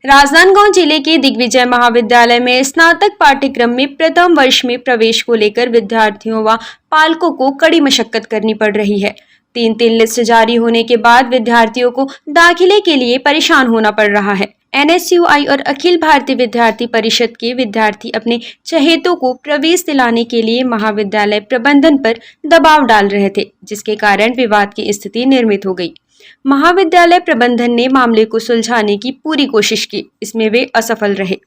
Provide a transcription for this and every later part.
राजनांदगांव जिले के दिग्विजय महाविद्यालय में स्नातक पाठ्यक्रम में प्रथम वर्ष में प्रवेश को लेकर विद्यार्थियों व पालकों को कड़ी मशक्कत करनी पड़ रही है। 3-3 लिस्ट जारी होने के बाद विद्यार्थियों को दाखिले के लिए परेशान होना पड़ रहा है। NSUI और अखिल भारतीय विद्यार्थी परिषद के विद्यार्थी अपने चहेतों को प्रवेश दिलाने के लिए महाविद्यालय प्रबंधन पर दबाव डाल रहे थे, जिसके कारण विवाद की स्थिति निर्मित हो गई। महाविद्यालय प्रबंधन ने मामले को सुलझाने की पूरी कोशिश की, इसमें वे असफल रहे।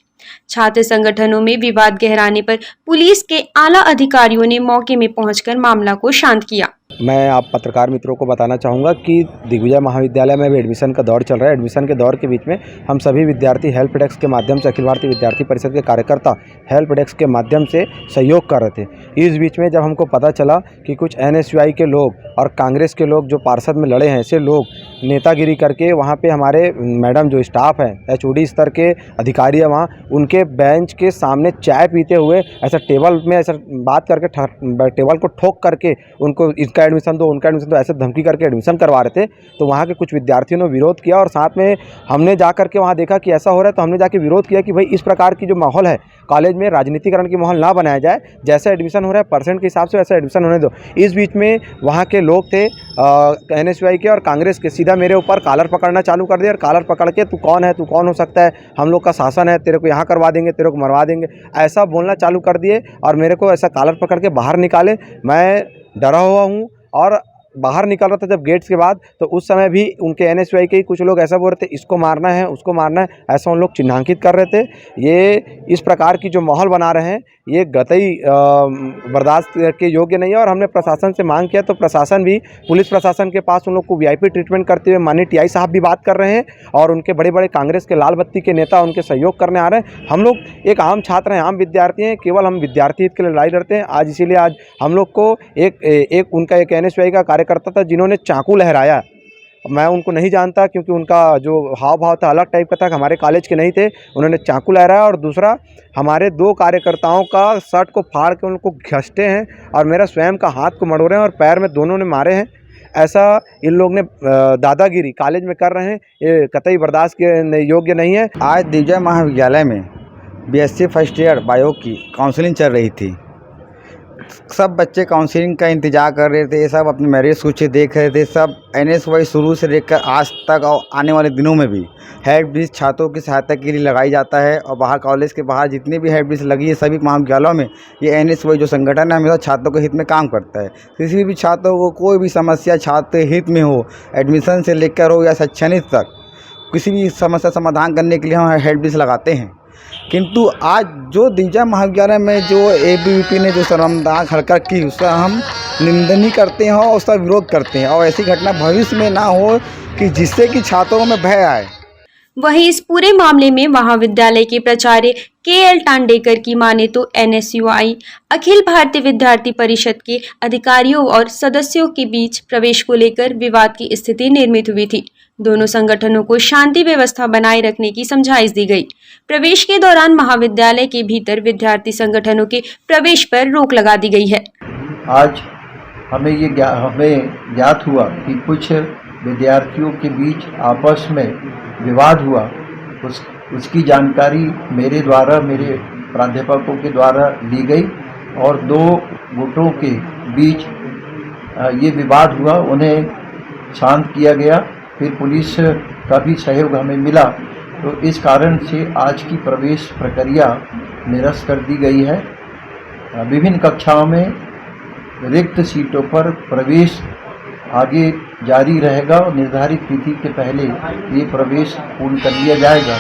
छात्र संगठनों में विवाद गहराने पर पुलिस के आला अधिकारियों ने मौके में पहुंचकर मामला को शांत किया। मैं आप पत्रकार मित्रों को बताना चाहूँगा कि दिग्विजय महाविद्यालय में भी एडमिशन का दौर चल रहा है। एडमिशन के दौर के बीच में हम सभी विद्यार्थी हेल्प डेस्क के माध्यम से, अखिल भारतीय विद्यार्थी परिषद के कार्यकर्ता हेल्प डेस्क के माध्यम से सहयोग कर रहे थे। इस बीच में जब हमको पता चला कि कुछ NSUI के लोग और कांग्रेस के लोग जो पार्षद में लड़े हैं, ऐसे लोग नेतागिरी करके वहाँ पे हमारे मैडम जो स्टाफ है, HOD स्तर के अधिकारी है, वहाँ उनके बेंच के सामने चाय पीते हुए ऐसा टेबल में ऐसा बात करके टेबल को ठोक करके उनको इसका एडमिशन दो, उनका एडमिशन दो, ऐसे धमकी करके एडमिशन करवा रहे थे। तो वहाँ के कुछ विद्यार्थियों ने विरोध किया और साथ में हमने जा करके वहाँ देखा कि ऐसा हो रहा है, तो हमने जाके विरोध किया कि भाई इस प्रकार की जो माहौल है कॉलेज में, राजनीतिकरण की माहौल ना बनाया जाए। जैसा एडमिशन हो रहा है परसेंट के हिसाब से वैसा एडमिशन होने दो। इस बीच में वहाँ के लोग थे NSUI के और कांग्रेस के, सीधा मेरे ऊपर कॉलर पकड़ना चालू कर दिया और कॉलर पकड़ के तू कौन है, तू कौन हो सकता है, हम लोग का शासन है, तेरे को यहाँ करवा देंगे, तेरे को मरवा देंगे, ऐसा बोलना चालू कर दिए और मेरे को ऐसा कॉलर पकड़ के बाहर निकाले। मैं डरा हुआ हूँ और बाहर निकल रहा था जब गेट्स के बाद, तो उस समय भी उनके NSUI के ही कुछ लोग ऐसा बोल रहे थे, इसको मारना है, उसको मारना है, ऐसा उन लोग चिन्हांकित कर रहे थे। ये इस प्रकार की जो माहौल बना रहे हैं ये कतई बर्दाश्त के योग्य नहीं है और हमने प्रशासन से मांग किया, तो प्रशासन भी, पुलिस प्रशासन के पास उन लोग को VIP ट्रीटमेंट करते हुए माननीय TI साहब भी बात कर रहे हैं और उनके बड़े बड़े कांग्रेस के लाल बत्ती के नेता उनके सहयोग करने आ रहे हैं। हम लोग एक आम छात्र हैं, आम विद्यार्थी हैं, केवल हम विद्यार्थी हित के लिए लड़ाई लड़ते हैं। आज इसीलिए आज हम लोग को उनका एक NSUI का कार्यकर्ता था जिन्होंने चाकू लहराया। मैं उनको नहीं जानता क्योंकि उनका जो हाव भाव था अलग टाइप का था, हमारे कॉलेज के नहीं थे। उन्होंने चाकू लहराया और दूसरा हमारे 2 कार्यकर्ताओं का शर्ट को फाड़ के उनको घसीटे हैं और मेरा स्वयं का हाथ को मड़ोड़े हैं और पैर में दोनों ने मारे हैं। ऐसा इन लोग ने दादागिरी कॉलेज में कर रहे हैं, ये कतई बर्दाश्त के योग्य नहीं है। आज दिग्विजय महाविद्यालय में BSc फर्स्ट ईयर बायो की काउंसलिंग चल रही थी। सब बच्चे काउंसलिंग का इंतज़ार कर रहे थे, सब अपनी मेरिट सूची देख रहे थे। सब NSUI शुरू से लेकर आज तक और आने वाले दिनों में भी हेल्प डेस्क छात्रों की सहायता के लिए लगाई जाता है और बाहर कॉलेज के बाहर जितनी भी हेल्प डेस्क लगी है सभी महाविद्यालयों में ये NSUI जो संगठन है हमेशा छात्रों के हित में काम करता है। किसी भी छात्रों को कोई भी समस्या छात्र हित में हो, एडमिशन से लेकर हो या शैक्षणिक तक, किसी भी समस्या समाधान करने के लिए हम हेल्प डेस्क लगाते हैं। किंतु आज जो दिग्विजय महाविद्यालय में जो ABVP ने जो शर्मनाक हरकत की उसका हम निंदनीय करते हैं और उसका विरोध करते हैं और ऐसी घटना भविष्य में ना हो कि जिससे कि छात्रों में भय आए। वहीं इस पूरे मामले में महाविद्यालय के प्राचार्य KL टांडेकर की माने तो NSUI अखिल भारतीय विद्यार्थी परिषद के अधिकारियों और सदस्यों के बीच प्रवेश को लेकर विवाद की स्थिति निर्मित हुई थी। दोनों संगठनों को शांति व्यवस्था बनाए रखने की समझाइश दी गई। प्रवेश के दौरान महाविद्यालय के भीतर विद्यार्थी संगठनों के प्रवेश पर रोक लगा दी गई है। आज हमें ज्ञात हुआ कि कुछ विद्यार्थियों के बीच आपस में विवाद हुआ। उसकी जानकारी मेरे द्वारा, मेरे प्राध्यापकों के द्वारा ली गई और 2 गुटों के बीच ये विवाद हुआ, उन्हें शांत किया गया। फिर पुलिस का भी सहयोग हमें मिला, तो इस कारण से आज की प्रवेश प्रक्रिया निरस्त कर दी गई है। विभिन्न कक्षाओं में रिक्त सीटों पर प्रवेश आगे जारी रहेगा और निर्धारित तिथि के पहले ये प्रवेश पूर्ण कर लिया जाएगा।